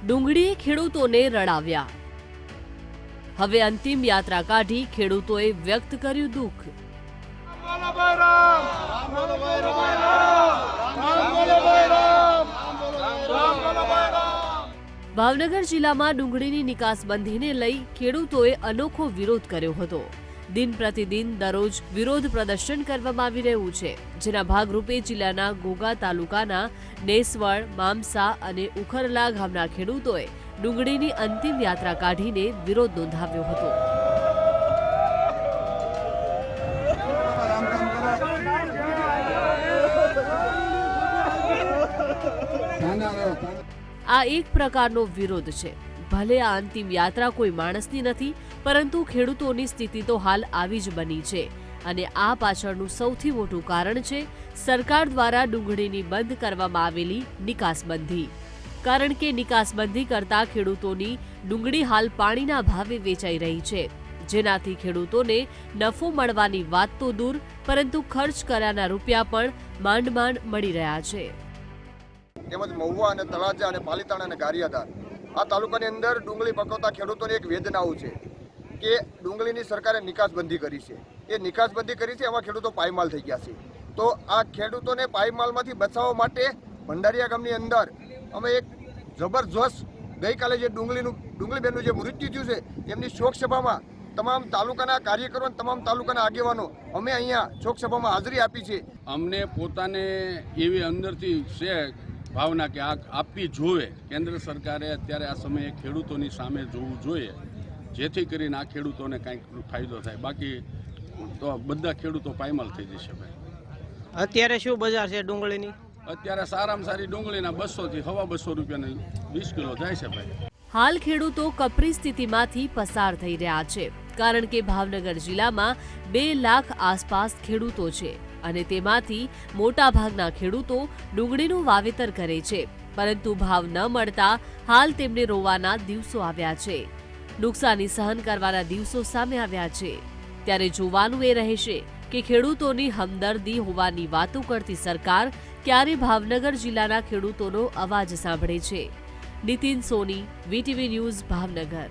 ડુંગળીએ ખેડૂતોને રડાવ્યા। હવે અંતિમ યાત્રા કાઢી ખેડૂતોએ વ્યક્ત કર્યું દુઃખ। ભાવનગર જિલ્લામાં ડુંગળીની નિકાસબંધીને લઈ ખેડૂતોએ અનોખો વિરોધ કર્યો હતો। દિન પ્રતિદિન દરરોજ વિરોધ પ્રદર્શન કરવામાં આવી રહ્યું છે, જેના ભાગરૂપે જિલ્લાના ઘોઘા તાલુકાના નેસવડ, મામસા અને ઉખરલા ગામના ખેડૂતોએ ડુંગળીની અંતિમ યાત્રા કાઢીને વિરોધ નોંધાવ્યો હતો। આ એક પ્રકારનો વિરોધ છે। ભલે આ અંતિમ યાત્રા કોઈ માણસની નથી, પરંતુ ખેડૂતોની સ્થિતિ તો હાલ આવી જ બની છે અને આ પાછળનું સૌથી મોટું કારણ છે સરકાર દ્વારા ડુંગળીની બંધ કરવામાં આવેલી નિકાસબંધી। કારણ કે નિકાસબંધી કરતા ખેડૂતોની ડુંગળી હાલ પાણીના ભાવે વેચાઈ રહી છે, જેનાથી ખેડૂતોને નફો મળવાની વાત તો દૂર, પરંતુ ખર્ચ કર્યાના રૂપિયા પણ માંડ માંડ મળી રહ્યા છે। તેમજ મહુવા અને તળાજા અને પાલીતાણા અને ગારિયાધાર આ તાલુકાની અંદર ડુંગળી પકવતા ખેડૂતોની એક વેદનાઓ છે કે ડુંગળીની સરકારે નિકાસબંધી કરી છે। એ નિકાસબંધી કરી છે, એમાં ખેડૂતો પાયમાલ થઈ ગયા છે। તો આ ખેડૂતોને પાયમાલમાંથી બચાવવા માટે ભંડારીયા ગામની અંદર અમે એક જબરજસ્ત ગઈકાલે જે ડુંગળીબેનનું જે મૃત્યુ થયું છે એમની શોક સભામાં તમામ તાલુકાના કાર્યકરો અને તમામ તાલુકાના આગેવાનો અમે અહીંયા શોક સભામાં હાજરી આપી છે। અમને પોતાને એવી અંદરથી છે ભાવના કે આ આપવી જોઈએ। કેન્દ્ર સરકારે અત્યારે આ સમયે ખેડૂતોની સામે જોવું જોઈએ, જેથી કરીને આ ખેડૂતોને કંઈક ફાયદો થાય। બાકી તો બધા ખેડૂતો પાયમાલ થઈ જશે ભાઈ। અત્યારે શું બજાર છે ડુંગળીની? અત્યારે સારામાં સારી ડુંગળીના 200 થી 250 રૂપિયાની 20 કિલો જાય છે ભાઈ। હાલ ખેડૂતો કપરી સ્થિતિમાંથી પસાર થઈ રહ્યા છે, કારણ કે ભાવનગર જિલ્લામાં 2 લાખ આસપાસ ખેડૂતો છે અને તેમાંથી મોટા ભાગના ખેડૂતો ડુંગળીનું વાવેતર કરે છે, પરંતુ ભાવ ન મળતા હાલ તેમને રોવાના દિવસો આવ્યા છે। નુકસાની સહન કરવાના દિવસો સામે આવ્યા છે। ત્યારે જોવાનું એ રહેશે કે ખેડૂતોની હમદર્દી હોવાની વાતો કરતી સરકાર ક્યારે ભાવનગર જિલ્લાના ખેડૂતોનો અવાજ સાંભળે છે। નીતિન સોની, વીટીવી ન્યૂઝ, ભાવનગર।